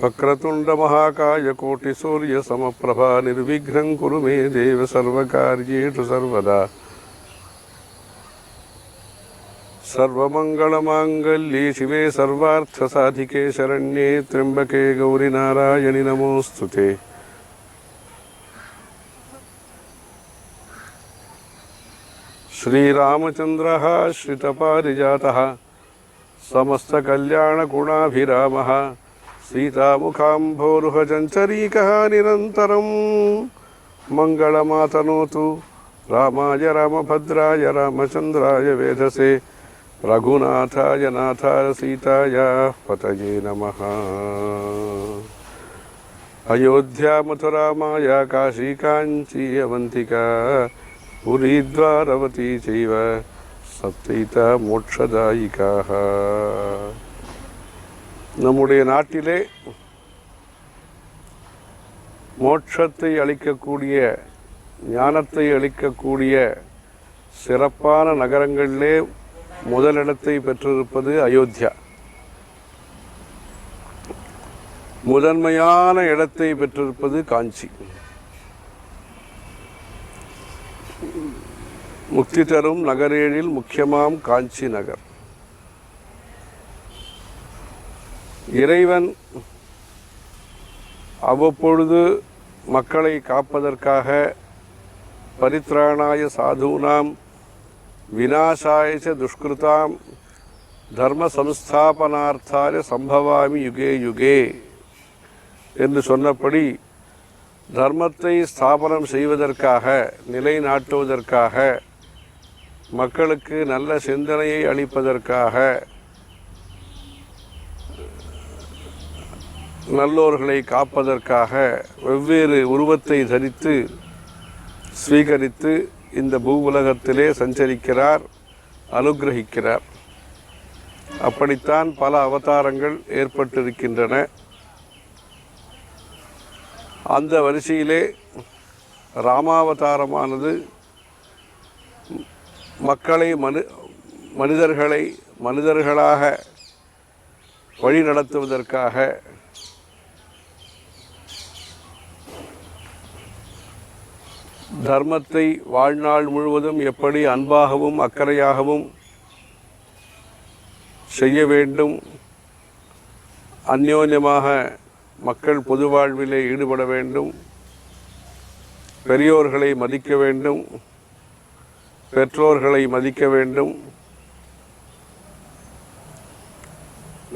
वक्रतुंड महाकाय कोटि सूर्य समप्रभा निर्विघ्नं कुरु मे देव सर्वकार्येषु सर्वदा सर्वमंगलमांगल्ये शिवे सर्वार्थसाधिके शरण्ये त्र्यंबके गौरी नारायणि नमोस्तुते। श्रीरामचंद्रः श्रितपारिजातः समस्तकल्याणगुणाभिरामः सीतामुखाम्भोरुहचञ्चरीकः निरन्तरं मङ्गलमातनोतु रामाय रामभद्राय रामचन्द्राय वेधसे रघुनाथाय नाथाय सीताय पतये नमः। अयोध्या मथुरा माया काशी काञ्ची अवन्तिका पुरी द्वारवती चैव सप्तैता मोक्षदायिकाः। நம்முடைய நாட்டிலே மோட்சத்தை அளிக்கக்கூடிய ஞானத்தை அளிக்கக்கூடிய சிறப்பான நகரங்களிலே முதலிடத்தை பெற்றிருப்பது அயோத்தியா. முதன்மையான இடத்தை பெற்றிருப்பது காஞ்சி. முக்தி தரும் நகரேழில் முக்கியமாம் காஞ்சி நகர். இறைவன் அவ்வப்பொழுது மக்களை காப்பதற்காக பரித்ராணாய சாதூனாம் விநாசாய ச துஷ்கிருதாம் தர்ம சம்ஸ்தாபனார்த்தாய சம்பவாமி யுகே யுகே என்று சொன்னபடி தர்மத்தை ஸ்தாபனம் செய்வதற்காக நிலைநாட்டுவதற்காக மக்களுக்கு நல்ல சிந்தனையை அளிப்பதற்காக நல்லோர்களை காப்பதற்காக வெவ்வேறு உருவத்தை தரித்து ஸ்வீகரித்து இந்த பூவுலகத்திலே சஞ்சரிக்கிறார், அனுகிரகிக்கிறார். அப்படித்தான் பல அவதாரங்கள் ஏற்பட்டிருக்கின்றன. அந்த வரிசையிலே ராமாவதாரமானது மக்களை மனிதர்களாக வழி நடத்துவதற்காக தர்மத்தை வாழ்நாள் முழுவதும் எப்படி அன்பாகவும் அக்கறையாகவும் செய்ய வேண்டும், அந்யோன்யமாக மக்கள் பொது வாழ்விலே ஈடுபட வேண்டும், பெரியோர்களை மதிக்க வேண்டும், பெற்றோர்களை மதிக்க வேண்டும்,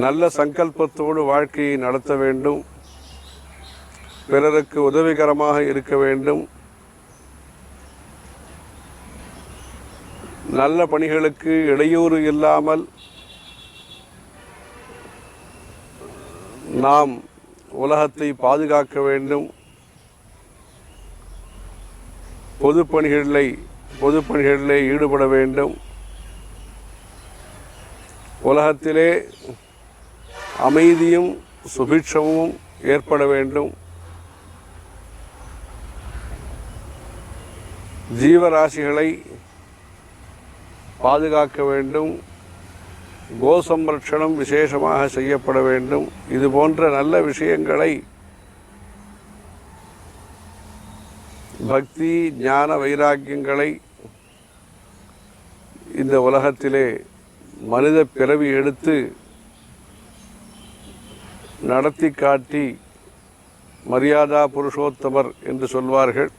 நல்ல சங்கல்பத்தோடு வாழ்க்கையை நடத்த வேண்டும், பிறருக்கு உதவிகரமாக இருக்க வேண்டும், நல்ல பணிகளுக்கு இடையூறு இல்லாமல் நாம் உலகத்தை பாதுகாக்க வேண்டும், பொதுப்பணிகளிலே ஈடுபட வேண்டும், உலகத்திலே அமைதியும் சுபிட்சமும் ஏற்பட வேண்டும், ஜீவராசிகளை பாதுகாக்க வேண்டும், கோசம்ரட்சணம் விசேஷமாக செய்யப்பட வேண்டும். இது போன்ற நல்ல விஷயங்களை பக்தி ஞான வைராக்கியங்களை இந்த உலகத்திலே மனித பிறவி எடுத்து நடத்தி காட்டி மரியாதா புருஷோத்தமர் என்று சொல்வார்கள்.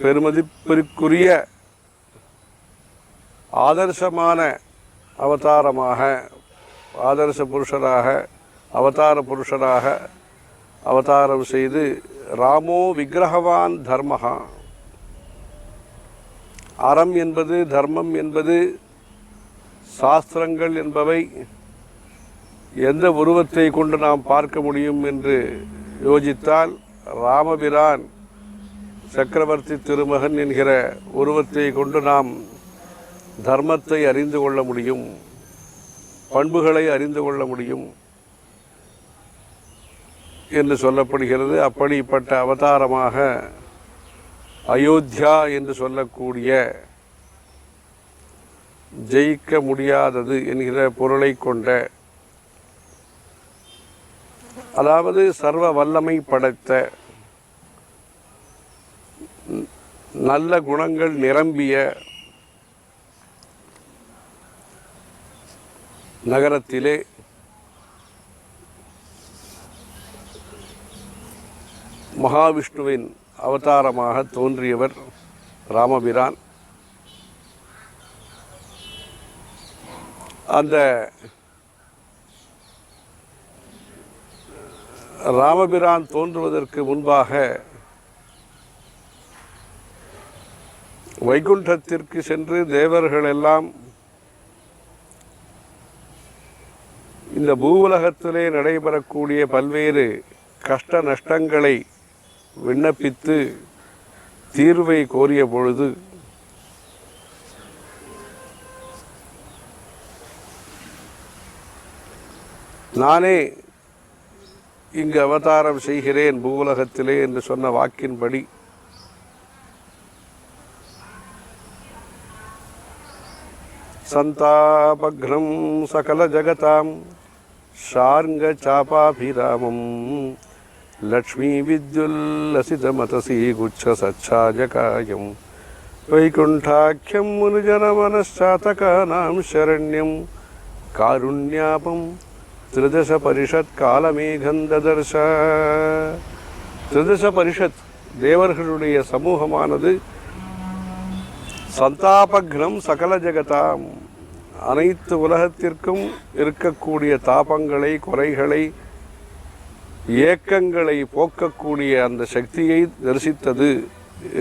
பெருமதிப்பிற்குரிய ஆதர்சமான அவதாரமாக அவதார புருஷராக அவதாரம் செய்து ராமோ விக்கிரகவான் தர்மஹா, அறம் என்பது தர்மம் என்பது சாஸ்திரங்கள் என்பவை எந்த உருவத்தை கொண்டு நாம் பார்க்க முடியும் என்று யோசித்தால் ராமபிரான் சக்கரவர்த்தி திருமகன் என்கிற உருவத்தை கொண்டு நாம் தர்மத்தை அறிந்து கொள்ள முடியும், பண்புகளை அறிந்து கொள்ள முடியும் என்று சொல்லப்படுகிறது. அப்படிப்பட்ட அவதாரமாக அயோத்தியா என்று சொல்லக்கூடிய ஜெயிக்க முடியாதது என்கிற பொருளை கொண்ட அதாவது சர்வ வல்லமை படைத்த நல்ல குணங்கள் நிரம்பிய நகரத்திலே மகாவிஷ்ணுவின் அவதாரமாக தோன்றியவர் ராமபிரான். அந்த ராமபிரான் தோன்றுவதற்கு முன்பாக வைகுண்டத்திற்கு சென்று தேவர்கள் எல்லாம் இந்த பூவுலகத்திலே நடைபெறக்கூடிய பல்வேறு கஷ்ட நஷ்டங்களை விண்ணப்பித்து தீர்வை கோரிய பொழுது நானே இங்கு அவதாரம் செய்கிறேன் பூவுலகத்திலே என்று சொன்ன வாக்கின்படி சந்தாபக்னம் சகல ஜகதாம் ஷார்ங்க சாபாபிராமம் லக்ஷ்மீ வித்யுல்லசிதமதசி குச்ச சச்சாஜகாயம் வைகுண்டாக்கியம் முனுஜனமனச்சாதகானாம் சரண்யம் காருண்யாபம் திரிதச பரிஷத் காலமேகந்ததர்ஷ. திரிதச பரிஷத் தேவர்களுடைய சமூகமானது சந்தாபக்னம் சகல ஜெகதாம் அனைத்து உலகத்திற்கும் இருக்கக்கூடிய தாபங்களை, குறைகளை, ஏக்கங்களை போக்கக்கூடிய அந்த சக்தியை தரிசித்தது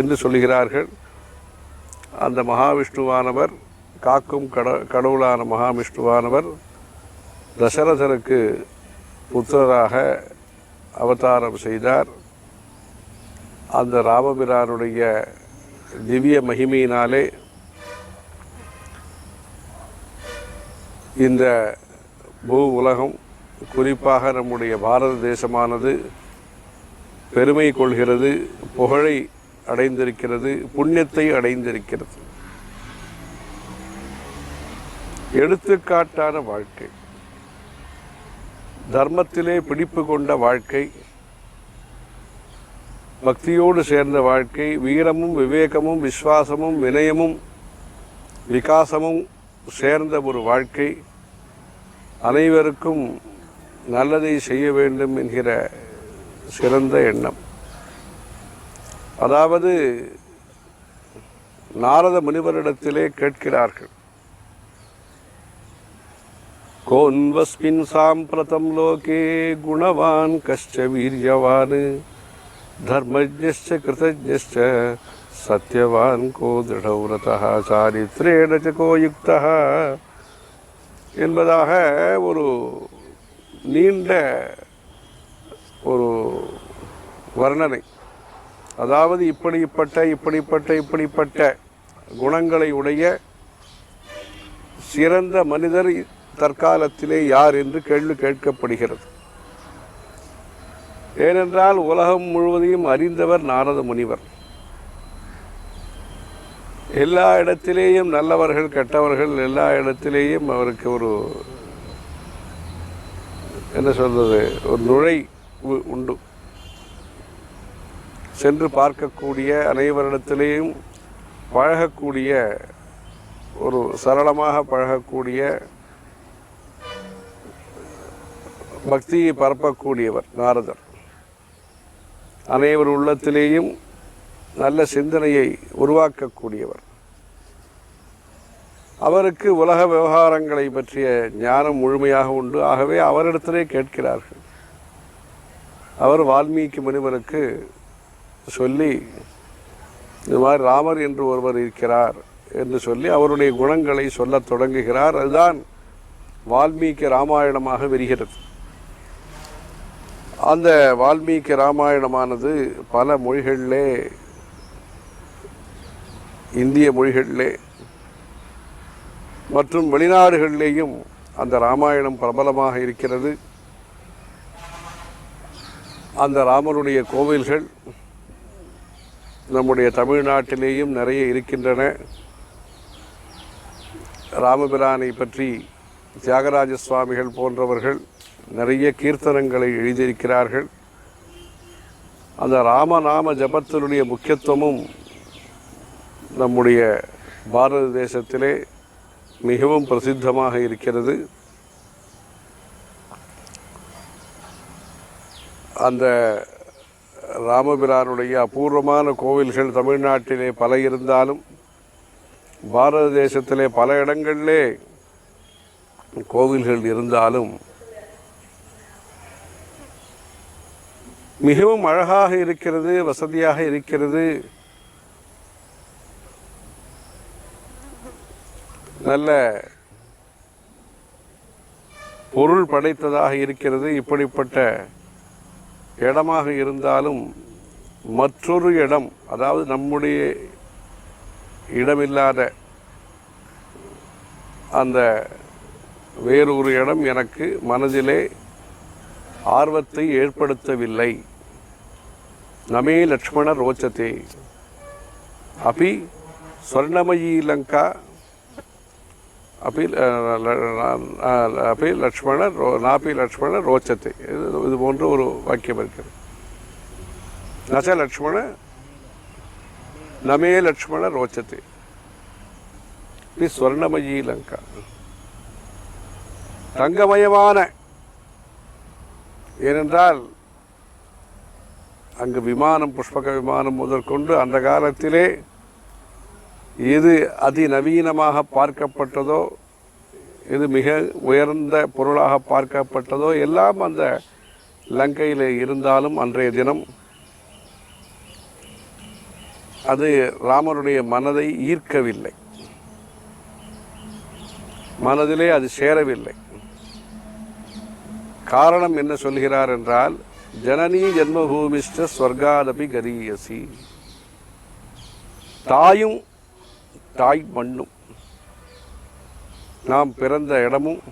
என்று சொல்கிறார்கள். அந்த மகாவிஷ்ணுவானவர், காக்கும் கடவுளான மகாவிஷ்ணுவானவர் தசரதருக்கு புத்திரராக அவதாரம் செய்தார். அந்த ராமபிரானுடைய திவ்ய மகிமையினாலே இந்த பூ உலகம், குறிப்பாக நம்முடைய பாரத தேசமானது பெருமை கொள்கிறது, புகழை அடைந்திருக்கிறது, புண்ணியத்தை அடைந்திருக்கிறது. எடுத்துக்காட்டான வாழ்க்கை, தர்மத்திலே பிடிப்பு கொண்ட வாழ்க்கை, பக்தியோடு சேர்ந்த வாழ்க்கை, வீரமும் விவேகமும் விசுவாசமும் வினயமும் விகாசமும் சேர்ந்த ஒரு வாழ்க்கை, அனைவருக்கும் நல்லதை செய்ய வேண்டும் என்கிற சிறந்த எண்ணம். அதாவது நாரத முனிவரிடத்திலே கேட்கிறார்கள், கோன்வஸ்மின் சாம்பிரதம் லோகே குணவான் கஷ்ட வீரியவான் தர்மஜ்ஞஸ்ச கிருதஜ்ஞஸ்ச சத்யவான் கோ திருடவ்ரதः சாரித்ரேண ச கோ யுக்தः என்பதாக ஒரு நீண்ட ஒரு வர்ணனை. அதாவது இப்படிப்பட்ட குணங்களை உடைய சிறந்த மனிதர் தற்காலத்திலே யார் என்று கேள்வி கேட்கப்படுகிறது. ஏனென்றால் உலகம் முழுவதையும் அறிந்தவர் நாரத முனிவர். எல்லா இடத்திலேயும் நல்லவர்கள் கெட்டவர்கள் எல்லா இடத்திலேயும் அவருக்கு ஒரு என்ன சொல்றது, ஒரு நுழைவு உண்டு. சென்று பார்க்கக்கூடிய, அனைவரிடத்திலேயும் பழகக்கூடிய, ஒரு சரளமாக பழகக்கூடிய, பக்தியை பரப்பக்கூடியவர் நாரதர். அனைவர் உள்ளத்திலேயும் நல்ல சிந்தனையை உருவாக்கக்கூடியவர். அவருக்கு உலக விவகாரங்களை பற்றிய ஞானம் முழுமையாக உண்டு. ஆகவே அவரிடத்திலே கேட்கிறார்கள். அவர் வால்மீகி முனிவருக்கு சொல்லி, இந்த மாதிரி ராமர் என்று ஒருவர் இருக்கிறார் என்று சொல்லி அவருடைய குணங்களை சொல்லத் தொடங்குகிறார். அதுதான் வால்மீகி ராமாயணமாக விரிகிறது. அந்த வால்மீகி ராமாயணமானது பல மொழிகளிலே, இந்திய மொழிகளிலே மற்றும் வெளிநாடுகளிலேயும் அந்த ராமாயணம் பிரபலமாக இருக்கிறது. அந்த ராமருடைய கோவில்கள் நம்முடைய தமிழ்நாட்டிலேயும் நிறைய இருக்கின்றன. ராமபிரானை பற்றி தியாகராஜ சுவாமிகள் போன்றவர்கள் நிறைய கீர்த்தனங்களை எழுதியிருக்கிறார்கள். அந்த ராமநாம ஜபத்தினுடைய முக்கியத்துவமும் நம்முடைய பாரத தேசத்திலே மிகவும் பிரசித்தமாக இருக்கிறது. அந்த ராமபிரானுடைய அபூர்வமான கோவில்கள் தமிழ்நாட்டிலே பல இருந்தாலும் பாரத தேசத்திலே பல இடங்களிலே கோவில்கள் இருந்தாலும் மிகவும் அழகாக இருக்கிறது, வசதியாக இருக்கிறது, நல்ல பொருள் படைத்ததாக இருக்கிறது. இப்படிப்பட்ட இடமாக இருந்தாலும் மற்றொரு இடம், அதாவது நம்முடைய இடமில்லாத அந்த வேறொரு இடம் எனக்கு மனதிலே ஆர்வத்தை ஏற்படுத்தவில்லை. நமே லக்ஷ்மண ரோச்சதே அபி ஸ்வர்ணமயி லங்கா அப்பி லக்ஷ்மண நாபி லக்ஷ்மண ரோச்சத்தை. இது போன்ற ஒரு வாக்கியம் இருக்கிறது. நச லக்ஷ்மண நமே லக்ஷ்மண ரோச்சத்தை அப்பி ஸ்வர்ணமயி லங்கா. தங்கமயமான, ஏனென்றால் அங்கு விமானம், புஷ்பக விமானம் முதற்கொண்டு அந்த காலத்திலே எது அதிநவீனமாக பார்க்கப்பட்டதோ, எது மிக உயர்ந்த பொருளாக பார்க்கப்பட்டதோ எல்லாம் அந்த லங்கையில் இருந்தாலும் அன்றைய தினம் அது ராமனுடைய மனதை ஈர்க்கவில்லை, மனதிலே அது சேரவில்லை. காரணம் என்ன சொல்கிறார் என்றால், ஜனனி ஜென்மபூமிஷ்ட ஸ்வர்காதபி கரீயசி. தாயும் தாய் மண்ணும், நாம் பிறந்த இடமும்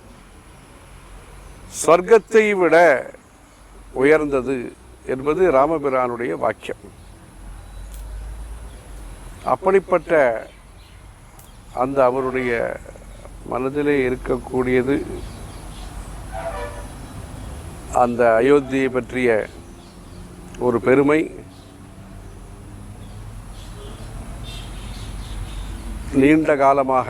ஸ்வர்க்கத்தை விட உயர்ந்தது என்பது ராமபிரானுடைய வாக்கியம். அப்படிப்பட்ட அந்த அவருடைய மனதிலே இருக்கக்கூடியது அந்த அயோத்தியை பற்றிய ஒரு பெருமை. நீண்ட காலமாக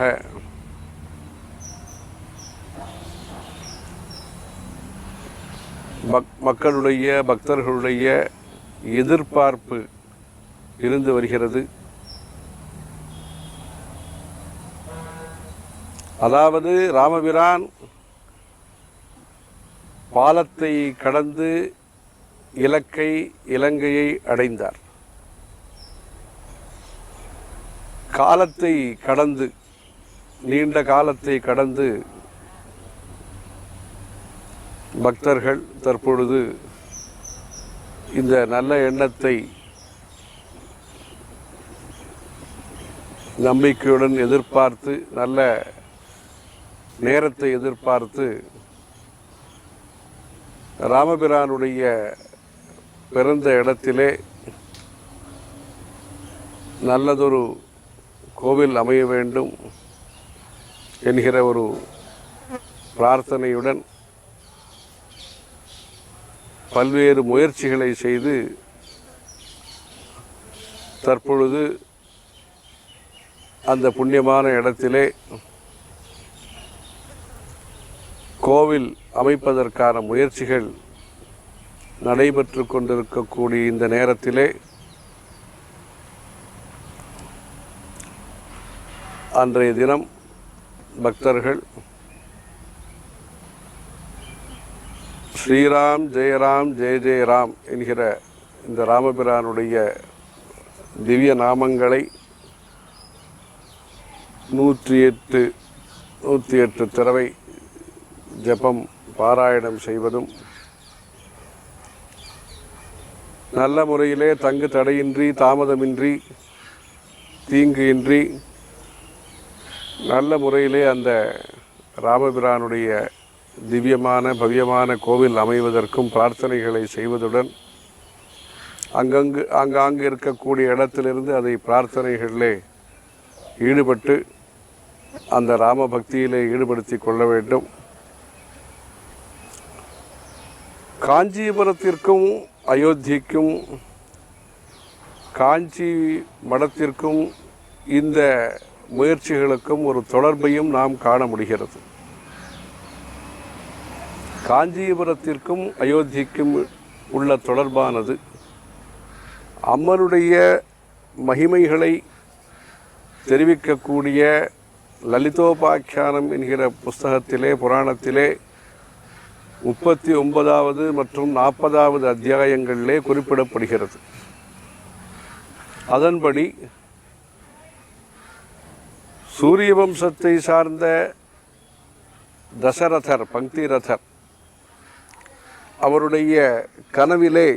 மக்களுடைய, பக்தர்களுடைய எதிர்பார்ப்பு இருந்து வருகிறது. அதாவது ராமபிரான் பாலத்தை கடந்து இலங்கையை அடைந்தார். காலத்தை கடந்து, நீண்ட காலத்தை கடந்து பக்தர்கள் தற்பொழுது இந்த நல்ல எண்ணத்தை நம்பிக்கையுடன் எதிர்பார்த்து, நல்ல நேரத்தை எதிர்பார்த்து ராமபிரானுடைய பிறந்த இடத்திலே நல்லதொரு கோவில் அமைய வேண்டும் என்கிற ஒரு பிரார்த்தனையுடன் பல்வேறு முயற்சிகளை செய்து தற்பொழுது அந்த புண்ணியமான இடத்திலே கோவில் அமைப்பதற்கான முயற்சிகள் நடைபெற்று கொண்டிருக்கக்கூடிய இந்த நேரத்திலே அன்றைய தினம் பக்தர்கள் ஸ்ரீராம் ஜெயராம் ஜெய ஜெயராம் என்கிற இந்த ராமபிரானுடைய திவ்ய நாமங்களை 108 தடவை ஜபம் பாராயணம் செய்வதும், நல்ல முறையிலே தங்கு தடையின்றி, தாமதமின்றி, தீங்கு இன்றி நல்ல முறையிலே அந்த ராமபிரானுடைய திவ்யமான பவ்யமான கோவில் அமைவதற்கும் பிரார்த்தனைகளை செய்வதுடன் ஆங்காங்கு இருக்கக்கூடிய இடத்திலிருந்து அதை பிரார்த்தனைகளிலே ஈடுபட்டு அந்த ராம பக்தியிலே ஈடுபடுத்தி கொள்ள வேண்டும். காஞ்சிபுரத்திற்கும் அயோத்திக்கும் காஞ்சி மடத்திற்கும் இந்த முயற்சிகளுக்கும் ஒரு தொடர்பையும் நாம் காண முடிகிறது. காஞ்சிபுரத்திற்கும் அயோத்திக்கும் உள்ள தொடர்பானது அம்மனுடைய மகிமைகளை தெரிவிக்கக்கூடிய லலிதோபாக்கியானம் என்கிற புஸ்தகத்திலே புராணத்திலே 39வது மற்றும் 40வது அத்தியாயங்களிலே குறிப்பிடப்படுகிறது. அதன்படி சூரிய வம்சத்தை சார்ந்த தசரதர் பங்கிரதர் அவருடைய கனவிலே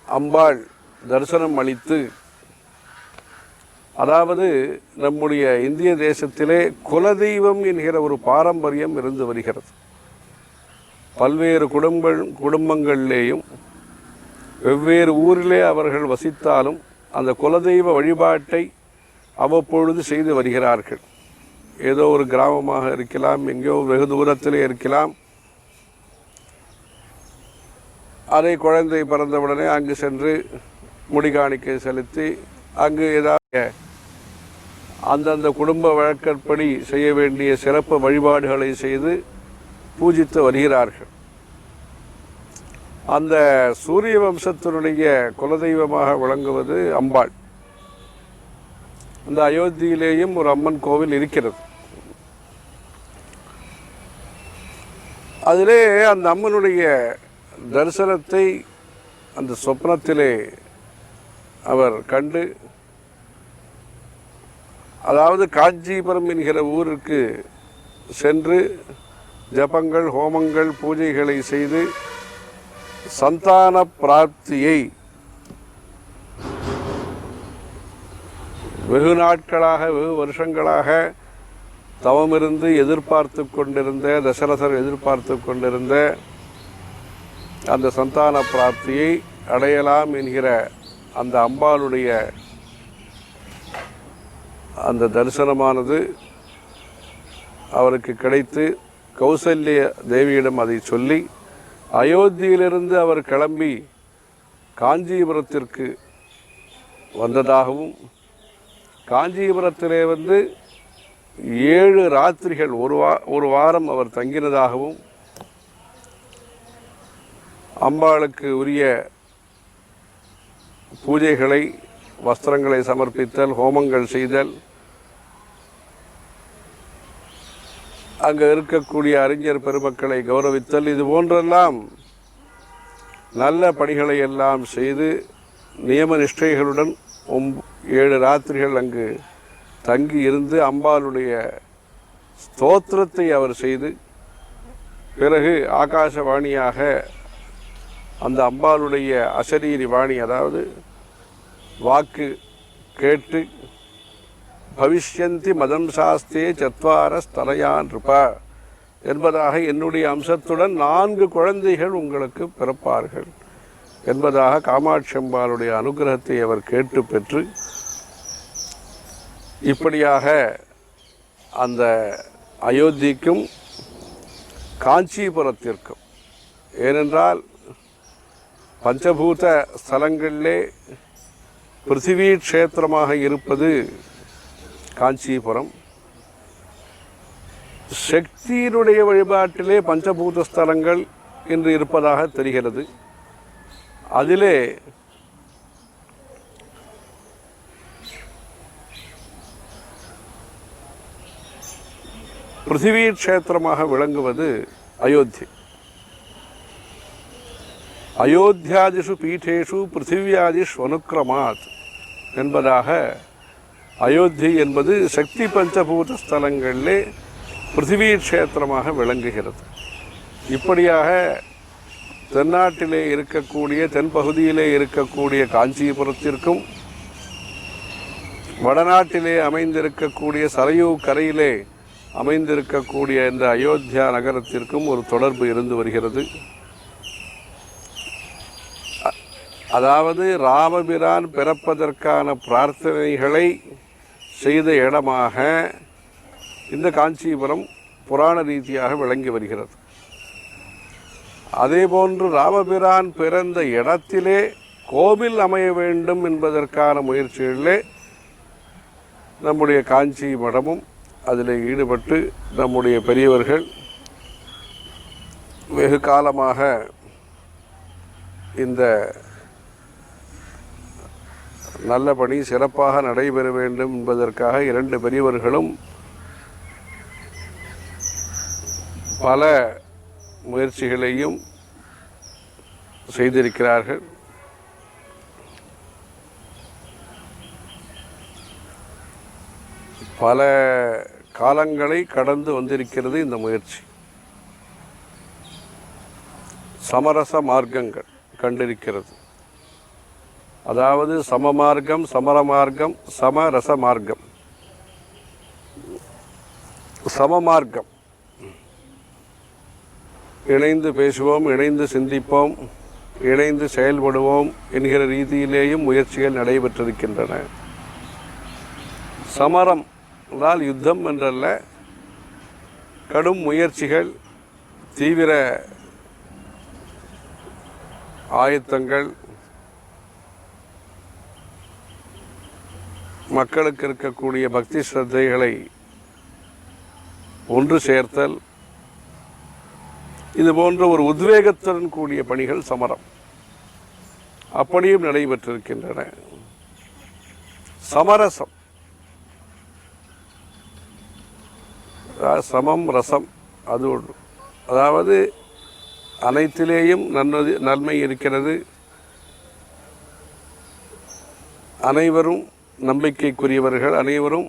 அம்பாள் தரிசனம் அளித்து, அதாவது நம்முடைய இந்திய தேசத்திலே குலதெய்வம் என்கிற ஒரு பாரம்பரியம் இருந்து வருகிறது. பல்வேறு குடும்பங்களிலேயும் வெவ்வேறு ஊரிலே அவர்கள் வசித்தாலும் அந்த குலதெய்வ வழிபாட்டை அவ்வப்பொழுது செய்து வருகிறார்கள். ஏதோ ஒரு கிராமமாக இருக்கலாம், எங்கேயோ வெகு தூரத்திலே இருக்கலாம். அதை குழந்தை பிறந்தவுடனே அங்கு சென்று முடிகாணிக்கை செலுத்தி அங்கு ஏதாவது அந்தந்த குடும்ப வழக்கப்படி செய்ய வேண்டிய சிறப்பு வழிபாடுகளை செய்து பூஜித்து வருகிறார்கள். அந்த சூரிய வம்சத்தினுடைய குலதெய்வமாக விளங்குவது அம்பாள். அந்த அயோத்தியிலேயும் ஒரு அம்மன் கோவில் இருக்கிறது. அதிலே அந்த அம்மனுடைய தரிசனத்தை அந்த சொப்னத்திலே அவர் கண்டு, அதாவது காஞ்சிபுரம் என்கிற ஊருக்கு சென்று ஜபங்கள் ஹோமங்கள் பூஜைகளை செய்து சந்தான பிராப்தியை வெகு நாட்களாக வெகு வருஷங்களாக தவமிருந்து எதிர்பார்த்து கொண்டிருந்த தசரதர் எதிர்பார்த்து கொண்டிருந்த அந்த சந்தான பிராப்தியை அடையலாம் என்கிற அந்த அம்பாளுடைய அந்த தரிசனமானது அவருக்கு கிடைத்து கௌசல்ய தேவியிடம் அதை சொல்லி அயோத்தியிலிருந்து அவர் கிளம்பி காஞ்சிபுரத்திற்கு வந்ததாகவும், காஞ்சிபுரத்திலே 7 ராத்திரிகள் ஒரு வாரம் அவர் தங்கினதாகவும், அம்பாளுக்கு உரிய பூஜைகளை வஸ்திரங்களை சமர்ப்பித்தல், ஹோமங்கள் செய்தல், அங்கே இருக்கக்கூடிய அறிஞர் பெருமக்களை கௌரவித்தல், இது போன்றெல்லாம் நல்ல பணிகளை எல்லாம் செய்து நியம நிஷ்டைகளுடன் 7 ராத்திரிகள் அங்கு தங்கி இருந்து அம்பாளுடைய ஸ்தோத்திரத்தை அவர் செய்து, பிறகு ஆகாசவாணியாக அந்த அம்பாளுடைய அசரீரி வாணி, அதாவது வாக்கு கேட்டு பவிஷ்யந்தி மதம் சாஸ்தே சத்வார ஸ்தலயான் ருபா என்பதாக என்னுடைய அம்சத்துடன் 4 குழந்தைகள் உங்களுக்கு பிறப்பார்கள் என்பதாக காமாட்சி அம்பாளுடைய அனுகிரகத்தை அவர் கேட்டு பெற்று, இப்படியாக அந்த அயோத்திக்கும் காஞ்சிபுரத்திற்கும், ஏனென்றால் பஞ்சபூத ஸ்தலங்களிலே பிருத்திவி க்ஷேத்திரமாக இருப்பது காஞ்சிபுரம். சக்தியினுடைய வழிபாட்டிலே பஞ்சபூத ஸ்தலங்கள் என்று இருப்பதாக தெரிகிறது. அதிலே பிருத்திவி க்ஷேத்திரமாக விளங்குவது அயோத்தி. அயோத்தியாதிஷு பீఠேஷு பிருத்திவியாதிஷு அனுக்கிரமாத் என்பதாக அயோத்தி என்பது சக்தி பஞ்சபூத ஸ்தலங்களிலே பிருத்திவி க்ஷேத்திரமாக விளங்குகிறது. இப்படியாக தென்னாட்டிலே இருக்கக்கூடிய தென்பகுதியிலே இருக்கக்கூடிய காஞ்சிபுரத்திற்கும் வடநாட்டிலே அமைந்திருக்கக்கூடிய சரையூ கரையிலே அமைந்திருக்கக்கூடிய இந்த அயோத்தியா நகரத்திற்கும் ஒரு தொடர்பு இருந்து வருகிறது. அதாவது ராமபிரான் பிறப்பதற்கான பிரார்த்தனைகளை செய்த இடமாக இந்த காஞ்சிபுரம் புராண ரீதியாக விளங்கி வருகிறது. அதேபோன்று ராமபிரான் பிறந்த இடத்திலே கோவில் அமைய வேண்டும் என்பதற்கான முயற்சிகளிலே நம்முடைய காஞ்சி மடமும் அதில் ஈடுபட்டு நம்முடைய பெரியவர்கள் வெகு காலமாக இந்த நல்ல பணி சிறப்பாக நடைபெற வேண்டும் என்பதற்காக இரண்டு பெரியவர்களும் பல முயற்சிகளையும் செய்திருக்கிறார்கள். பல காலங்களை கடந்து வந்திருக்கிறது இந்த முயற்சி. சமரச மார்க்கங்கள் கண்டிருக்கிறது. அதாவது சம மார்க்கம், சமர மார்க்கம், சமரச மார்க்கம். சம மார்க்கம் இணைந்து பேசுவோம், இணைந்து சிந்திப்போம், இணைந்து செயல்படுவோம் என்கிற ரீதியிலேயும் முயற்சிகள் நடைபெற்றிருக்கின்றன. சமரம் என்றால் யுத்தம் என்றல்ல, கடும் முயற்சிகள், தீவிர ஆயத்தங்கள், மக்களுக்கு இருக்கக்கூடிய பக்தி ஸ்ரத்தைகளை ஒன்று சேர்த்தல், இது போன்ற ஒரு உத்வேகத்துடன் கூடிய பணிகள் சமரம் அப்படியும் நடைபெற்றிருக்கின்றன. சமரசம், சமம் ரசம், அது ஒன்று. அதாவது அனைத்திலேயும் நன்மை இருக்கிறது, அனைவரும் நம்பிக்கைக்குரியவர்கள், அனைவரும்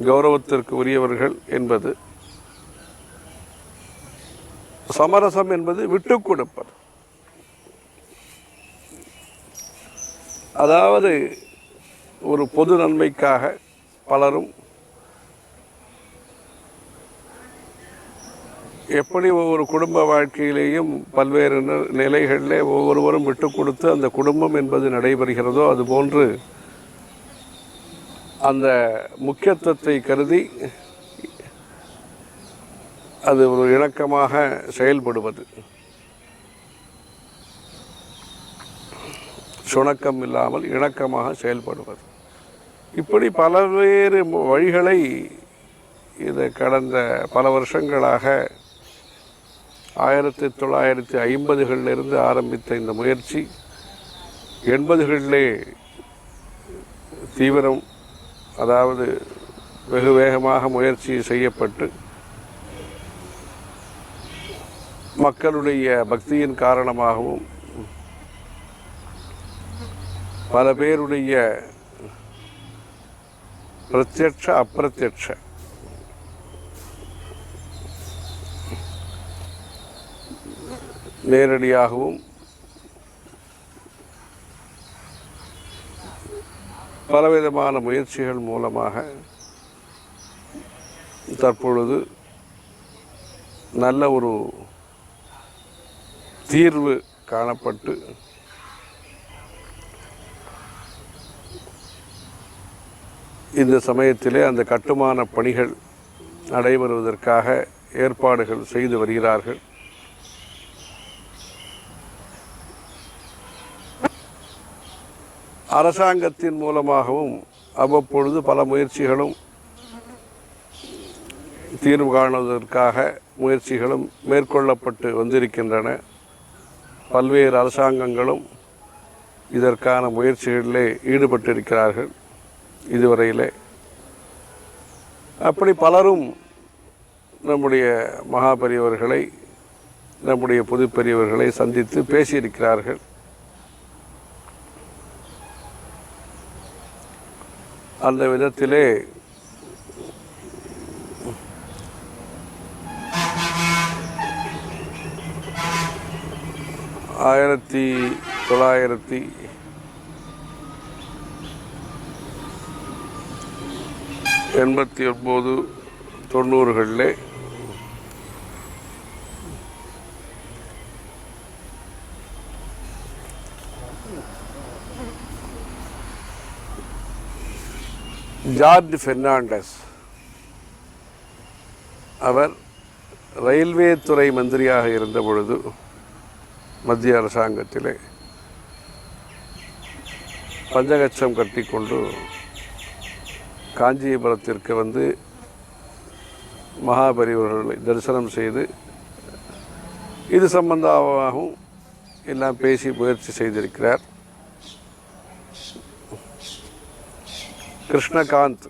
கௌரவத்திற்கு உரியவர்கள் என்பது. சமரசம் என்பது விட்டு கொடுப்பது. அதாவது ஒரு பொது நன்மைக்காக பலரும் எப்படி ஒவ்வொரு குடும்ப வாழ்க்கையிலேயும் பல்வேறு நிலைகளிலே ஒவ்வொருவரும் விட்டு கொடுத்து அந்த குடும்பம் என்பது நடைபெறுகிறதோ அதுபோன்று அந்த முக்கியத்துவத்தை கருதி அது ஒரு இணக்கமாக செயல்படுவது, சுணக்கம் இல்லாமல் இணக்கமாக செயல்படுவது, இப்படி பல்வேறு வழிகளை இது கடந்த பல வருஷங்களாக 1950களிலிருந்து ஆரம்பித்த இந்த முயற்சி 80களிலே தீவிரம், அதாவது வெகு வேகமாக முயற்சி செய்யப்பட்டு மக்களுடைய பக்தியின் காரணமாகவும் பல பேருடைய பிரத்யட்ச அப்பிரத்யட்ச நேரடியாகவும் பலவிதமான முயற்சிகள் மூலமாக தற்பொழுது நல்ல ஒரு தீர்வு காணப்பட்டு இந்த சமயத்திலே அந்த கட்டுமான பணிகள் நடைபெறுவதற்காக ஏற்பாடுகள் செய்து வருகிறார்கள். அரசாங்கத்தின் மூலமாகவும் அவ்வப்பொழுது பல முயற்சிகளும் தீர்வு காணுவதற்காக முயற்சிகளும் மேற்கொள்ளப்பட்டு வந்திருக்கின்றன. பல்வேறு அரசாங்கங்களும் இதற்கான முயற்சிகளிலே ஈடுபட்டிருக்கிறார்கள் இதுவரையிலே. அப்படி பலரும் நம்முடைய மகா பெரியவர்களை, நம்முடைய பொது பெரியவர்களை சந்தித்து பேசியிருக்கிறார்கள். அந்த விதத்திலே ஆயிரத்தி 1989, 90களிலே ஜார்ஜ் பெர்னாண்டஸ் அவர் ரயில்வே துறை மந்திரியாக இருந்த பொழுது மத்திய அரசாங்கத்திலே பஞ்சகச்சம் கட்டிக்கொண்டு காஞ்சிபுரத்திற்கு வந்து மகாபரிவர்களை தரிசனம் செய்து இது சம்பந்தமாகவும் எல்லாம் பேசி முயற்சி செய்திருக்கிறார். கிருஷ்ணகாந்த்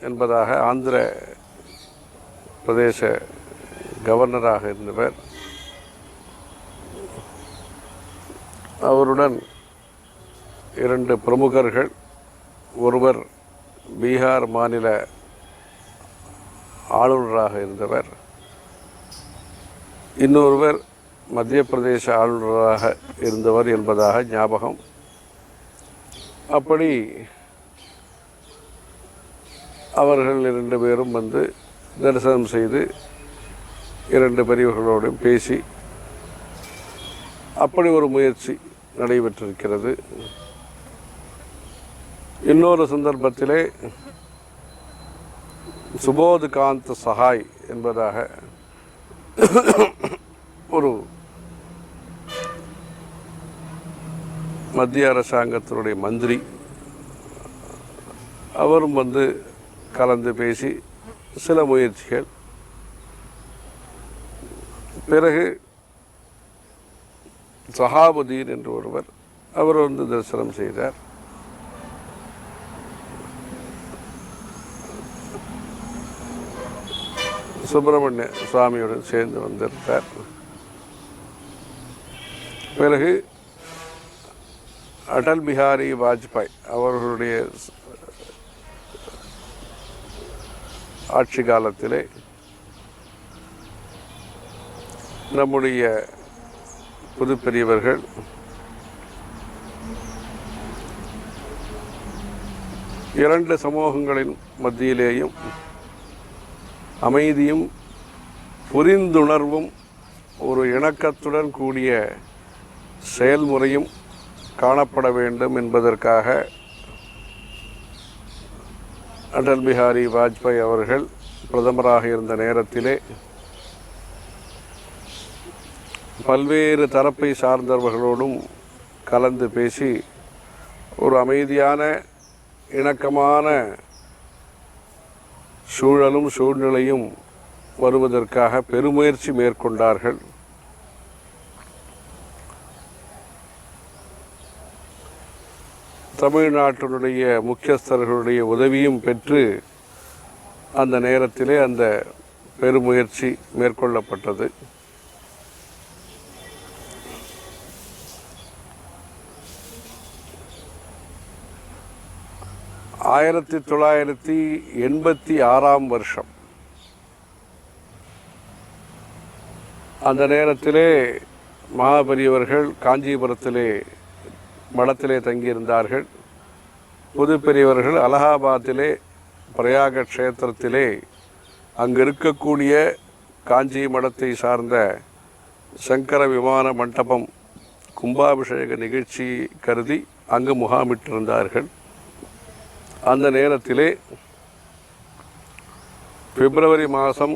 என்பதாக ஆந்திர பிரதேச கவர்னராக இருந்தவர். அவருடன் 2 பிரமுகர்கள், ஒருவர் பீகார் மாநில ஆளுநராக இருந்தவர், இன்னொருவர் மத்திய பிரதேச ஆளுநராக இருந்தவர் என்பதாக ஞாபகம். அப்படி அவர்கள் 2 பேரும் வந்து தரிசனம் செய்து 2 பெரியவர்களோடும் பேசி அப்படி ஒரு முயற்சி நடைபெற்றிருக்கிறது. இன்னொரு சந்தர்ப்பத்திலே சுபோத் காந்த் சஹாய் என்பதாக ஒரு மத்திய அரசாங்கத்தினுடைய மந்திரி, அவரும் வந்து கலந்து பேசி சில முயற்சிகள். பிறகு சஹாபுதீன் என்று ஒருவர், அவர் வந்து தரிசனம் செய்தார். சுப்பிரமணிய சுவாமியுடன் சேர்ந்து வந்திருந்தார். பிறகு அடல் பிஹாரி வாஜ்பாய் அவர்களுடைய ஆட்சி காலத்திலே நம்முடைய புது பெரியவர்கள் இரண்டு சமூகங்களின் மத்தியிலேயும் அமைதியும் புரிந்துணர்வும் ஒரு இணக்கத்துடன் கூடிய செயல்முறையும் காணப்பட வேண்டும் என்பதற்காக அடல் பிஹாரி வாஜ்பாய் அவர்கள் பிரதமராக இருந்த நேரத்திலே பல்வேறு தரப்பை சார்ந்தவர்களோடும் கலந்து பேசி ஒரு அமைதியான இணக்கமான சூழலும் சூழ்நிலையும் வருவதற்காக பெருமுயற்சி மேற்கொண்டார்கள். தமிழ்நாட்டினுடைய முக்கியஸ்தர்களுடைய உதவியும் பெற்று அந்த நேரத்திலே அந்த பெருமுயற்சி மேற்கொள்ளப்பட்டது. ஆயிரத்தி 1986 வருஷம் அந்த நேரத்திலே மகாபெரியவர்கள் காஞ்சிபுரத்திலே மடத்திலே தங்கியிருந்தார்கள். புது பெரியவர்கள் அலகாபாத்திலே பிரயாக க்ஷேத்திரத்திலே அங்கு இருக்கக்கூடிய காஞ்சி மடத்தை சார்ந்த சங்கர விமான மண்டபம் கும்பாபிஷேக நிகழ்ச்சி கருதி அங்கு முகாமிட்டிருந்தார்கள். அந்த நேரத்திலே பிப்ரவரி மாதம்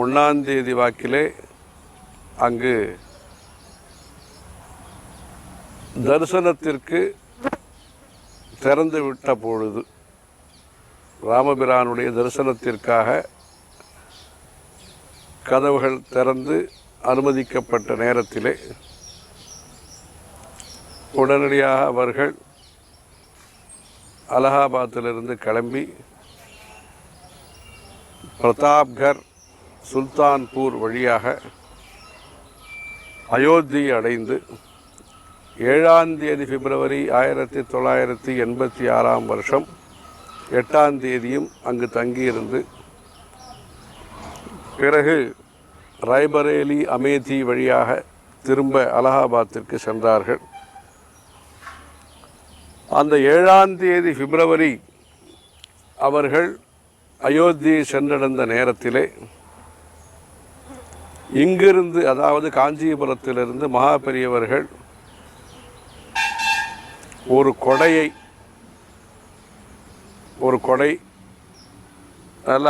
1ஆம் தேதி வாக்கிலே அங்கு தரிசனத்திற்கு திறந்து விட்ட பொழுது, ராமபிரானுடைய தரிசனத்திற்காக கதவுகள் திறந்து அனுமதிக்கப்பட்ட நேரத்திலே உடனடியாக அவர்கள் அலகாபாத்திலிருந்து கிளம்பி பிரதாப்கர் சுல்தான்பூர் வழியாக அயோத்தியை அடைந்து 7ஆம் தேதி பிப்ரவரி 1986 வருஷம் 8ஆம் தேதியும் அங்கு தங்கியிருந்து பிறகு ராய்பரேலி அமேதி வழியாக திரும்ப அலகாபாத்திற்கு சென்றார்கள். அந்த 7ஆம் தேதி பிப்ரவரி அவர்கள் அயோத்தியை சென்றடைந்த நேரத்திலே இங்கிருந்து, அதாவது காஞ்சிபுரத்திலிருந்து மகாபெரியவர்கள் ஒரு கொடை நல்ல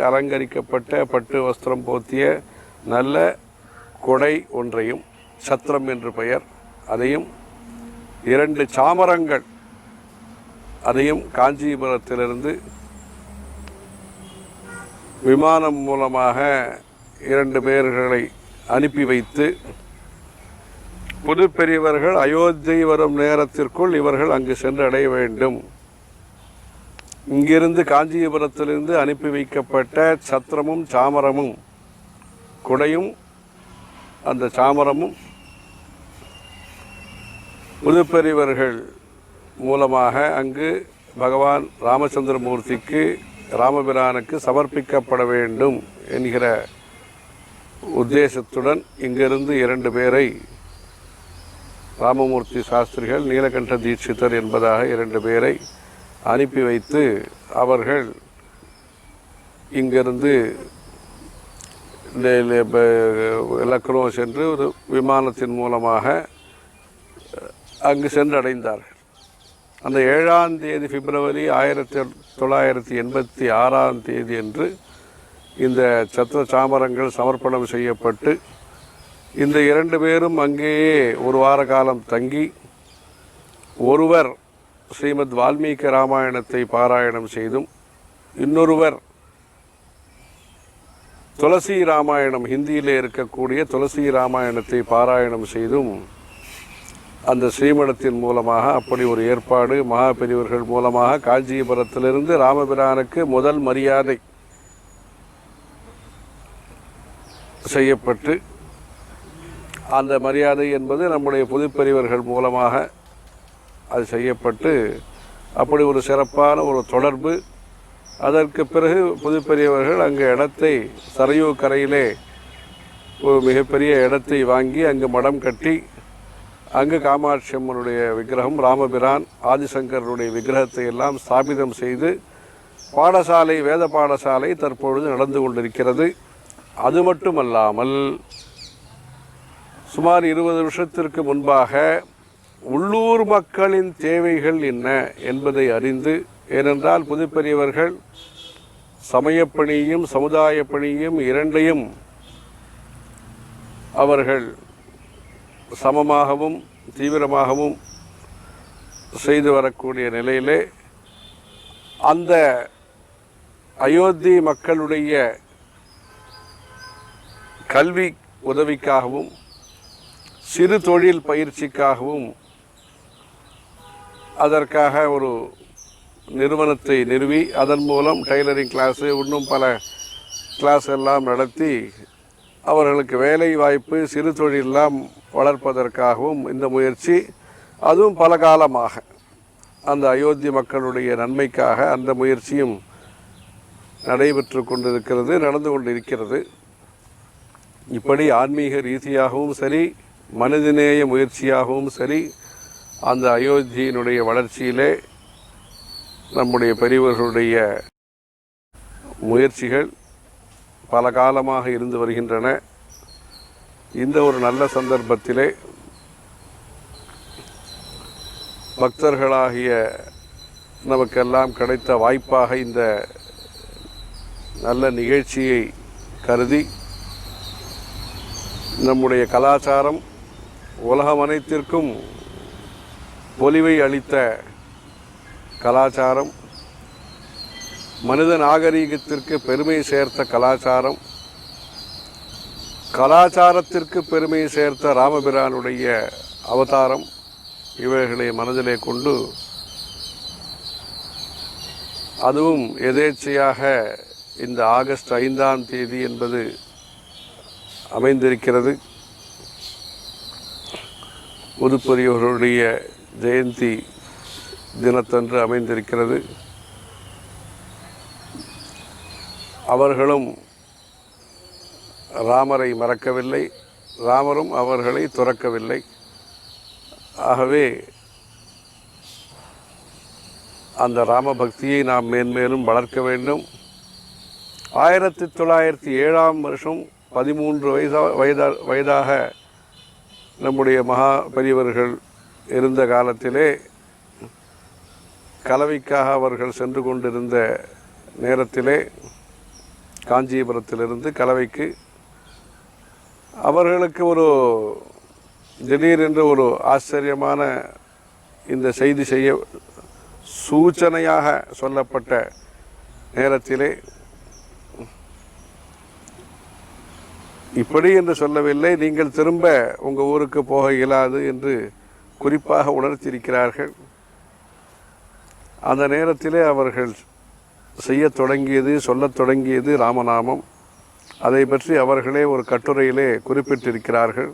அலங்கரிக்கப்பட்ட பட்டு வஸ்திரம் போத்திய நல்ல கொடை ஒன்றையும், சத்திரம் என்று பெயர், அதையும் 2 சாமரங்கள் அதையும் காஞ்சிபுரத்திலிருந்து விமானம் மூலமாக 2 பேர்களை அனுப்பி வைத்து, புது பெரியவர்கள் அயோத்தி வரும் நேரத்திற்குள் இவர்கள் அங்கு சென்று அடைய வேண்டும். இங்கிருந்து காஞ்சிபுரத்திலிருந்து அனுப்பி வைக்கப்பட்ட சத்திரமும் சாமரமும் குடையும் அந்த சாமரமும் புது பெரியவர்கள் மூலமாக அங்கு பகவான் ராமச்சந்திரமூர்த்திக்கு, ராமபிரானுக்கு சமர்ப்பிக்கப்பட வேண்டும் என்கிற உத்தேசத்துடன் இங்கிருந்து 2 பேரை ராமமூர்த்தி சாஸ்திரிகள், நீலகண்ட தீட்சிதர் என்பதாக 2 பேரை அனுப்பி வைத்து, அவர்கள் இங்கிருந்து லக்னோ சென்று ஒரு விமானத்தின் மூலமாக அங்கு சென்றடைந்தார்கள். அந்த 7ஆம் தேதி பிப்ரவரி 1986ஆம் தேதி அன்று இந்த சத்திர சாமரங்கள் சமர்ப்பணம் செய்யப்பட்டு, இந்த 2 பேரும் அங்கேயே ஒரு வார காலம் தங்கி, ஒருவர் ஸ்ரீமத் வால்மீகி ராமாயணத்தை பாராயணம் செய்தும், இன்னொருவர் துளசி ராமாயணம், ஹிந்தியிலே இருக்கக்கூடிய துளசி ராமாயணத்தை பாராயணம் செய்தும் அந்த ஸ்ரீமடத்தின் மூலமாக அப்படி ஒரு ஏற்பாடு மகா பெரியவர்கள் மூலமாக காஞ்சிபுரத்திலிருந்து ராமபிரானுக்கு முதல் மரியாதை செய்யப்பட்டு, அந்த மரியாதை என்பது நம்முடைய புதுப்பெரியவர்கள் மூலமாக அது செய்யப்பட்டு, அப்படி ஒரு சிறப்பான ஒரு தொடர்பு. அதற்கு பிறகு புதுப்பெரியவர்கள் அங்கு இடத்தை, சரையூ கரையிலே ஒரு மிகப்பெரிய இடத்தை வாங்கி அங்கு மடம் கட்டி, அங்கு காமாட்சி அம்மனுடைய விக்கிரகம், ராமபிரான், ஆதிசங்கருடைய விக்கிரகத்தை எல்லாம் ஸ்தாபிதம் செய்து பாடசாலை, வேத பாடசாலை தற்பொழுது நடந்து கொண்டிருக்கிறது. அது மட்டுமல்லாமல் சுமார் 20 வருஷத்திற்கு முன்பாக உள்ளூர் மக்களின் தேவைகள் என்ன என்பதை அறிந்து, ஏனென்றால் புதுப்பெரியவர்கள் சமயப்பணியும் சமுதாய பணியும் இரண்டையும் அவர்கள் சமமாகவும் தீவிரமாகவும் செய்து வரக்கூடிய நிலையிலே, அந்த அயோத்தி மக்களுடைய கல்வி உதவிக்காகவும் சிறு தொழில் பயிற்சிக்காகவும் அதற்காக ஒரு நிறுவனத்தை நிறுவி, அதன் மூலம் டைலரிங் கிளாஸு, இன்னும் பல கிளாஸ் எல்லாம் நடத்தி அவர்களுக்கு வேலை வாய்ப்பு, சிறு தொழிலெல்லாம் வளர்ப்பதற்காகவும் இந்த முயற்சி, அதுவும் பல காலமாக அந்த அயோத்தி மக்களுடைய நன்மைக்காக அந்த முயற்சியும் நடைபெற்று கொண்டிருக்கிறது, நடந்து கொண்டிருக்கிறது. இப்படி ஆன்மீக ரீதியாகவும் சரி, மனிதநேய முயற்சியாகவும் சரி, அந்த அயோத்தியினுடைய வளர்ச்சியிலே நம்முடைய பெரியவர்களுடைய முயற்சிகள் பல காலமாக இருந்து வருகின்றன. இந்த ஒரு நல்ல சந்தர்ப்பத்திலே பக்தர்களாகிய நமக்கெல்லாம் கிடைத்த வாய்ப்பாக இந்த நல்ல நிகழ்ச்சியை கருதி, நம்முடைய கலாச்சாரம் உலகம் அனைத்திற்கும் பொலிவை அளித்த கலாச்சாரம், மனித நாகரீகத்திற்கு பெருமை சேர்த்த கலாச்சாரம், கலாச்சாரத்திற்கு பெருமை சேர்த்த ராமபிரானுடைய அவதாரம், இவைகளை மனதிலே கொண்டு, அதுவும் எதேச்சையாக இந்த ஆகஸ்ட் 5ஆம் தேதி என்பது அமைந்திருக்கிறது. புதுப்பெரியவர்களுடைய ஜெயந்தி தினத்தன்று அமைந்திருக்கிறது. அவர்களும் ராமரை மறக்கவில்லை, ராமரும் அவர்களை துறக்கவில்லை. ஆகவே அந்த ராம பக்தியை நாம் மேன்மேலும் வளர்க்க வேண்டும். 1907ஆம் வருஷம் 13 வயதாக நம்முடைய மகா பெரியவர்கள் இருந்த காலத்திலே கலவைக்காக அவர்கள் சென்று கொண்டிருந்த நேரத்திலே காஞ்சிபுரத்திலிருந்து கலவைக்கு அவர்களுக்கு ஒரு திடீரென்று ஒரு ஆச்சரியமான இந்த செய்தி சூச்சனையாக சொல்லப்பட்ட நேரத்திலே இப்படி என்று சொல்லவில்லை, நீங்கள் திரும்ப உங்கள் ஊருக்கு போக இயலாது என்று குறிப்பாக உணர்த்தியிருக்கிறார்கள். அந்த நேரத்திலே அவர்கள் சொல்லத் தொடங்கியது ராமநாமம். அதை பற்றி அவர்களே ஒரு கட்டுரையிலே குறிப்பிட்டிருக்கிறார்கள்.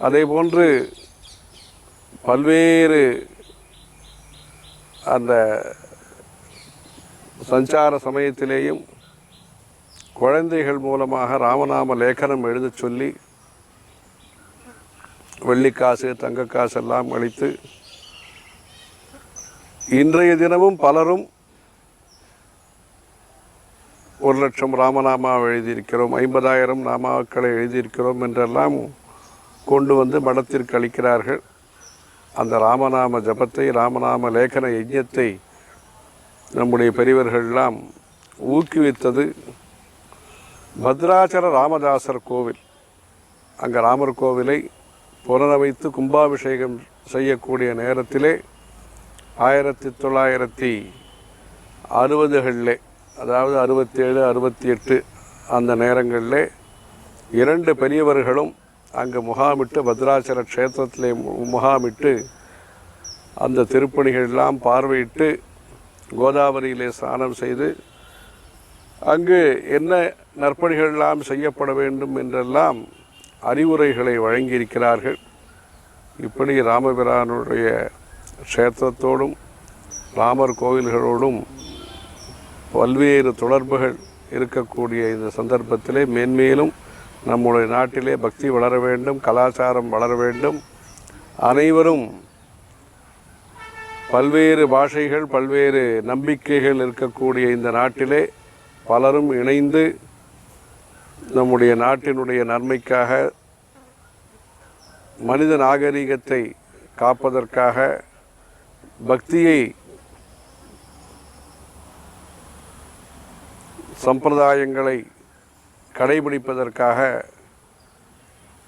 அதே போன்று பல்வேறு அந்த சஞ்சார சமயத்திலேயும் குழந்தைகள் மூலமாக ராமநாம லேಖனம் எழுதச் சொல்லி வெள்ளிக்காசு தங்கக்காசு எல்லாம் அளித்து இன்றைய தினமும் பலரும் 1,00,000 ராமநாமா எழுதியிருக்கிறோம், 50,000 நாமாக்களை எழுதியிருக்கிறோம் என்றெல்லாம் கொண்டு வந்து மடத்திற்கு அளிக்கிறார்கள். அந்த ராமநாம ஜபத்தை, ராமநாம லேಖன யஜ்ஞத்தை நம்முடைய பெரியவர்கள்லாம் ஊக்குவித்தது பத்ராச்சல ராமதாசர் கோவில். அங்கே ராமர் கோவிலை புனரமைத்து கும்பாபிஷேகம் செய்யக்கூடிய நேரத்திலே 1960களிலே, அதாவது 67, 68 அந்த நேரங்களிலே 2 பெரியவர்களும் அங்கு முகாமிட்டு, பத்ராச்சல க்ஷேத்திரத்திலே முகாமிட்டு அந்த திருப்பணிகளெல்லாம் பார்வையிட்டு கோதாவரியிலே ஸ்நானம் செய்து அங்கு என்ன நற்பணிகளெல்லாம் செய்யப்பட வேண்டும் என்றெல்லாம் அறிவுரைகளை வழங்கியிருக்கிறார்கள். இப்படி ராமபிரானுடைய க்ஷேத்திரத்தோடும் ராமர் கோவில்களோடும் பல்வேறு தொடர்புகள் இருக்கக்கூடிய இந்த சந்தர்ப்பத்திலே மேன்மேலும் நம்முடைய நாட்டிலே பக்தி வளர வேண்டும், கலாச்சாரம் வளர வேண்டும். அனைவரும் பல்வேறு பாஷைகள், பல்வேறு நம்பிக்கைகள் இருக்கக்கூடிய இந்த நாட்டிலே பலரும் இணைந்து நம்முடைய நாட்டினுடைய நன்மைக்காக, மனித நாகரிகத்தை காப்பதற்காக, பக்தியை, சம்பிரதாயங்களை கடைபிடிப்பதற்காக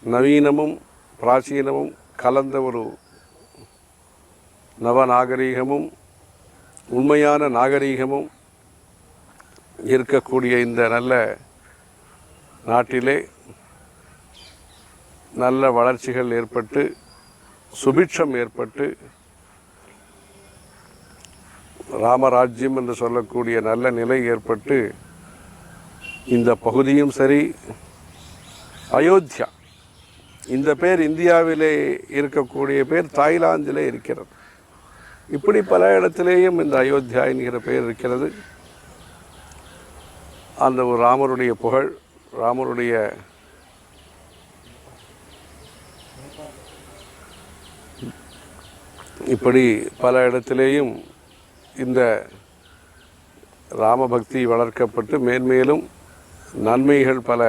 நவீனமும் பிராச்சீனமும் கலந்த ஒரு நவநாகரீகமும் உண்மையான நாகரீகமும் இருக்கக்கூடிய இந்த நல்ல நாட்டிலே நல்ல வளர்ச்சிகள் ஏற்பட்டு, சுபிட்சம் ஏற்பட்டு, ராமராஜ்யம் என்று சொல்லக்கூடிய நல்ல நிலை ஏற்பட்டு, இந்த பகுதியும் சரி, அயோத்தியா, இந்த பேர் இந்தியாவிலே இருக்கக்கூடிய பேர் தாய்லாந்திலே இருக்கிறது. இப்படி பல இடத்திலேயும் இந்த அயோத்தியா என்கிற பெயர் இருக்கிறது. அந்த ஒரு ராமருடைய புகழ், ராமருடைய இப்படி பல இடத்திலேயும் இந்த ராமபக்தி வளர்க்கப்பட்டு மேன்மேலும் நன்மைகள் பல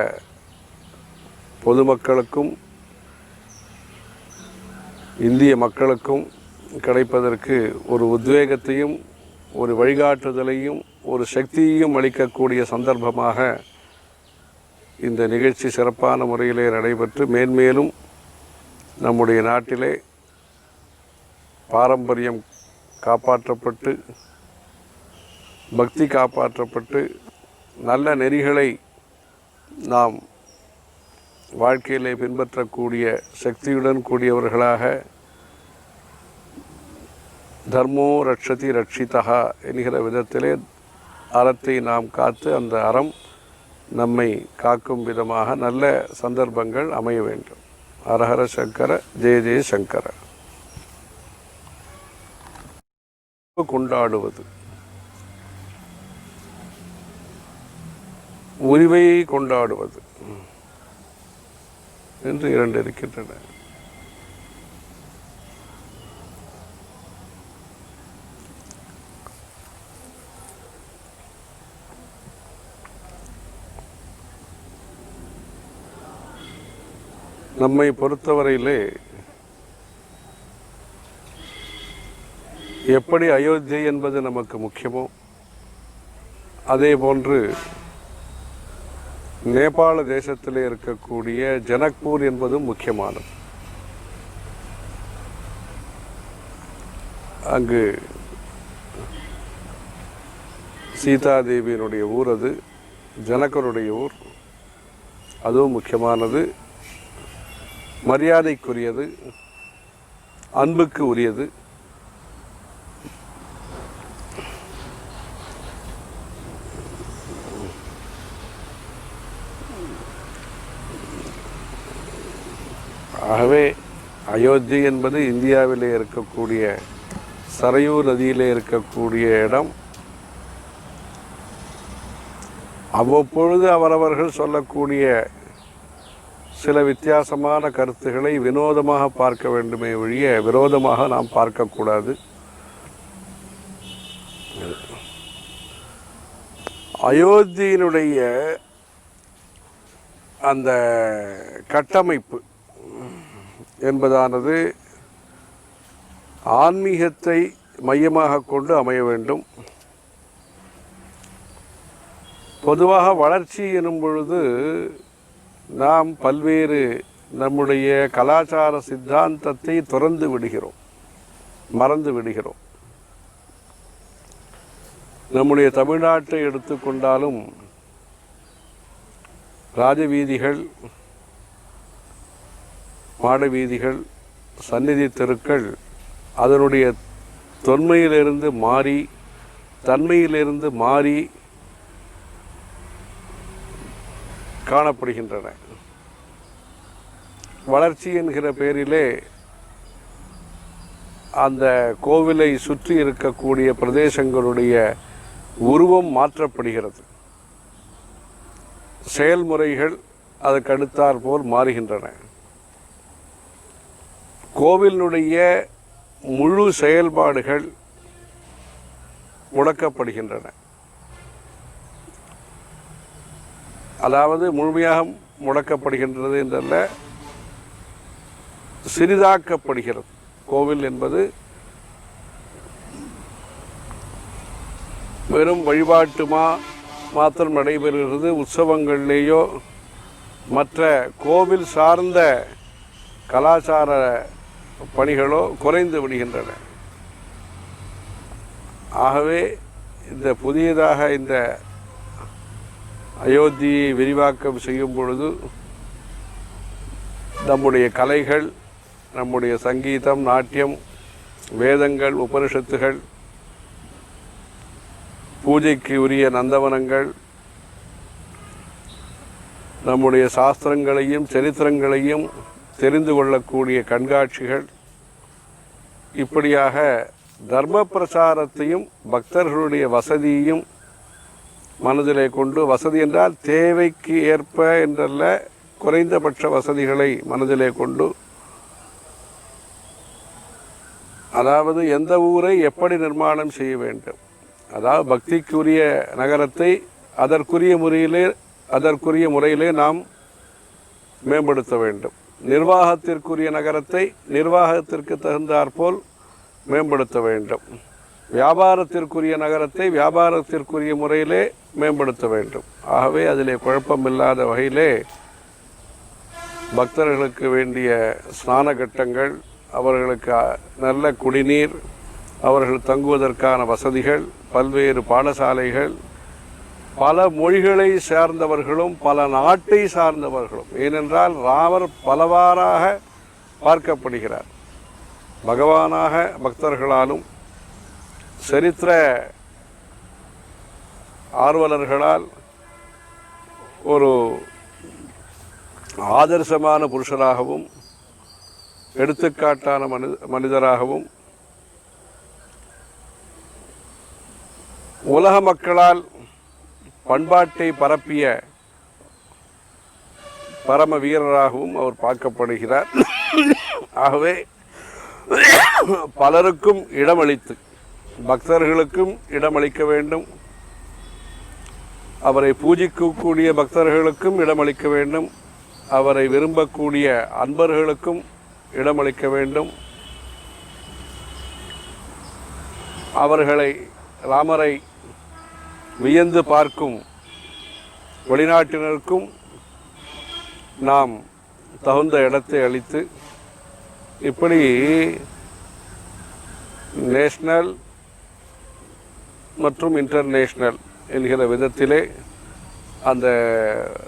பொதுமக்களுக்கும் இந்திய மக்களுக்கும் கிடைப்பதற்கு ஒரு உத்வேகத்தையும் ஒரு வழிகாட்டுதலையும் ஒரு சக்தியையும் அளிக்கக்கூடிய சந்தர்ப்பமாக இந்த நிகழ்ச்சி சிறப்பான முறையிலே நடைபெற்று மேன்மேலும் நம்முடைய நாட்டிலே பாரம்பரியம் காப்பாற்றப்பட்டு, பக்தி காப்பாற்றப்பட்டு, நல்ல நெறிகளை நாம் வாழ்க்கையிலே பின்பற்றக்கூடிய சக்தியுடன் கூடியவர்களாக, தர்மோ ரட்சதி ரட்சிதா என்கிற விதத்திலே அறத்தை நாம் காத்து அந்த அறம் நம்மை காக்கும் விதமாக நல்ல சந்தர்ப்பங்கள் அமைய வேண்டும். ஹரஹர சங்கர, ஜெய ஜெய சங்கர. கொண்டாடுவது, உரிமையை கொண்டாடுவது என்று 2 இருக்கின்றன. நம்மை பொறுத்தவரையிலே எப்படி அயோத்தி என்பது நமக்கு முக்கியமோ அதே போன்று நேபாள தேசத்தில் இருக்கக்கூடிய ஜனக்பூர் என்பதும் முக்கியமானது. அங்கு சீதாதேவியினுடைய ஊர், அது ஜனகருடைய ஊர், அதுவும் முக்கியமானது, மரியாதைக்குரியது, அன்புக்கு உரியது. ஆகவே அயோத்தி என்பது இந்தியாவிலே இருக்கக்கூடிய சரையூ நதியிலே இருக்கக்கூடிய இடம். அவ்வப்பொழுது அவரவர்கள் சொல்லக்கூடிய சில வித்தியாசமான கருத்துக்களை வினோதமாக பார்க்க வேண்டுமே ஒழிய விரோதமாக நாம் பார்க்கக்கூடாது. அயோத்தியினுடைய அந்த கட்டமைப்பு என்பதானது ஆன்மீகத்தை மையமாக கொண்டு அமைய வேண்டும். பொதுவாக வளர்ச்சி எனும் பொழுது நாம் பல்வேறு நம்முடைய கலாச்சார சித்தாந்தத்தை துறந்து விடுகிறோம், மறந்து விடுகிறோம். நம்முடைய தமிழ்நாட்டை எடுத்துக்கொண்டாலும் ராஜவீதிகள், மாட வீதிகள், சந்நிதி தெருக்கள் அதனுடைய தொன்மையிலிருந்து மாறி, தன்மையிலிருந்து மாறி காணப்படுகின்றன. வளர்ச்சி என்கிற பெயரிலே அந்த கோவிலை சுற்றி இருக்கக்கூடிய பிரதேசங்களுடைய உருவம் மாற்றப்படுகிறது. செயல்முறைகள் அதற்கடுத்தாற் போல் மாறுகின்றன. கோவிலுடைய முழு செயல்பாடுகள் முடக்கப்படுகின்றன. அதாவது முழுமையாக முடக்கப்படுகின்றது என்றல்ல, சிறிதாக்கப்படுகிறது. கோவில் என்பது வெறும் வழிபாட்டு மாத்திரம் நடைபெறுகிறது. உற்சவங்களிலேயோ மற்ற கோவில் சார்ந்த கலாச்சார பணிகளோ குறைந்து விடுகின்றன. ஆகவே இந்த புதியதாக இந்த அயோத்தியை விரிவாக்கம் செய்யும் பொழுது நம்முடைய கலைகள், நம்முடைய சங்கீதம், நாட்டியம், வேதங்கள், உபனிஷத்துகள், பூஜைக்கு உரிய நந்தவனங்கள், நம்முடைய சாஸ்திரங்களையும் சரித்திரங்களையும் தெரிந்து கொள்ளக்கூடிய கண்காட்சிகள், இப்படியாக தர்ம பிரச்சாரத்தையும் பக்தர்களுடைய வசதியையும் மனதிலே கொண்டு, வசதி என்றால் தேவைக்கு ஏற்ப என்றல்ல, குறைந்தபட்ச வசதிகளை மனதிலே கொண்டு, அதாவது எந்த ஊரை எப்படி நிர்மாணம் செய்ய வேண்டும், அதாவது பக்திக்குரிய நகரத்தை அதற்குரிய முறையிலே நாம் மேம்படுத்த வேண்டும். நிர்வாகத்திற்குரிய நகரத்தை நிர்வாகத்திற்கு தகுந்தாற்போல் மேம்படுத்த வேண்டும். வியாபாரத்திற்குரிய நகரத்தை வியாபாரத்திற்குரிய முறையிலே மேம்படுத்த வேண்டும். ஆகவே அதிலே குழப்பமில்லாத வகையிலே பக்தர்களுக்கு வேண்டிய ஸ்நான கட்டங்கள், அவர்களுக்கு நல்ல குடிநீர், அவர்கள் தங்குவதற்கான வசதிகள், பல்வேறு பாடசாலைகள், பல மொழிகளை சார்ந்தவர்களும் பல நாட்டை சார்ந்தவர்களும், ஏனென்றால் ராமர் பலவாறாக பார்க்கப்படுகிறார். பகவானாக பக்தர்களாலும் சரித்திர ஆர்வலர்களால் ஒரு ஆதர்சமான புருஷராகவும் எடுத்துக்காட்டான மனிதராகவும் உலக மக்களால் பண்பாட்டை பரப்பிய பரம வீரராகவும் அவர் பார்க்கப்படுகிறார். ஆகவே பலருக்கும் இடமளித்து, பக்தர்களுக்கும் இடமளிக்க வேண்டும், அவரை பூஜிக்கக்கூடிய பக்தர்களுக்கும் இடமளிக்க வேண்டும், அவரை விரும்பக்கூடிய அன்பர்களுக்கும் இடமளிக்க வேண்டும், அவர்களை ராமரை வியந்து பார்க்கும் வெளிநாட்டினருக்கும் நாம் தகுந்த இடத்தை அளித்து இப்படி நேஷனல் மற்றும் இன்டர்நேஷ்னல் என்கிற விதத்திலே அந்த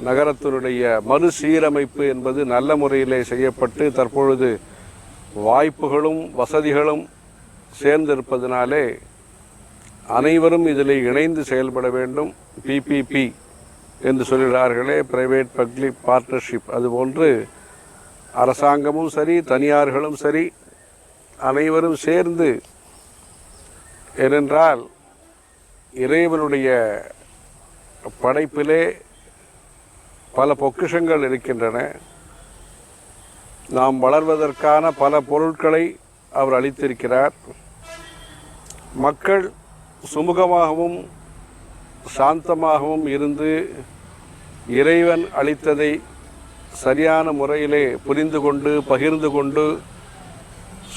நகரத்தினுடைய மறுசீரமைப்பு என்பது நல்ல முறையிலே செய்யப்பட்டு தற்பொழுது வாய்ப்புகளும் வசதிகளும் சேர்ந்திருப்பதனாலே அனைவரும் இதில் இணைந்து செயல்பட வேண்டும். பிபிபி என்று சொல்கிறார்களே, பிரைவேட் பப்ளிக் பார்ட்னர்ஷிப், அதுபோன்று அரசாங்கமும் சரி தனியார்களும் சரி அனைவரும் சேர்ந்து, ஏனென்றால் இறைவனுடைய படைப்பிலே பல பொக்கிஷங்கள் இருக்கின்றன. நாம் வளர்வதற்கான பல பொருட்களை அவர் அளித்திருக்கிறார். மக்கள் சுமூகமாகவும் சாந்தமாகவும் இருந்து இறைவன் அளித்ததை சரியான முறையிலே புரிந்து கொண்டு பகிர்ந்து கொண்டு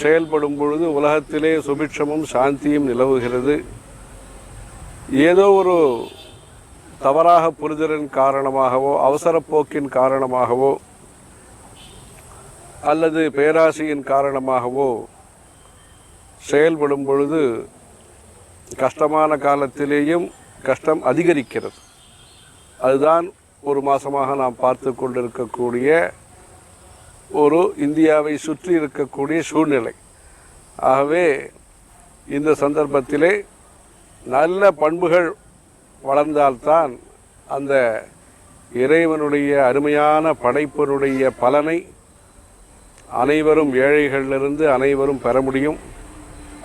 செயல்படும் பொழுது உலகத்திலே சுபிட்சமும் சாந்தியும் நிலவுகிறது. ஏதோ ஒரு தவறாக புரிதலின் காரணமாகவோ அவசரப்போக்கின் காரணமாகவோ அல்லது பேராசையின் காரணமாகவோ செயல்படும் பொழுது கஷ்டமான காலத்திலேயும் கஷ்டம் அதிகரிக்கிறது. அதுதான் ஒரு மாதமாக நாம் பார்த்து கொண்டிருக்கக்கூடிய ஒரு இந்தியாவை சுற்றி இருக்கக்கூடிய சூழ்நிலை. ஆகவே இந்த சந்தர்ப்பத்திலே நல்ல பண்புகள் வளர்ந்தால்தான் அந்த இறைவனுடைய அருமையான படைப்பினுடைய பலனை அனைவரும் ஏழைகளிலிருந்து அனைவரும் பெற முடியும்.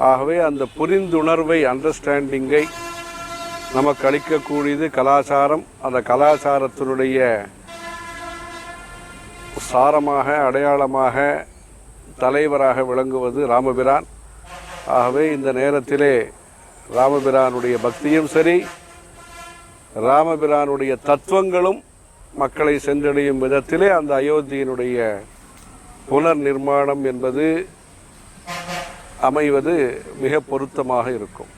ஆகவே அந்த புரிந்துணர்வை, அண்டர்ஸ்டாண்டிங்கை நமக்கு அளிக்கக்கூடியது கலாச்சாரம். அந்த கலாச்சாரத்தினுடைய சாரமாக அடையாளமாக தலைவராக விளங்குவது ராமபிரான். ஆகவே இந்த நேரத்திலே ராமபிரானுடைய பக்தியும் சரி, ராமபிரானுடைய தத்துவங்களும் மக்களை சென்றடையும் விதத்திலே அந்த அயோத்தியினுடைய புனர் நிர்மாணம் என்பது அமைவது மிக பொருத்தமாக இருக்கும்.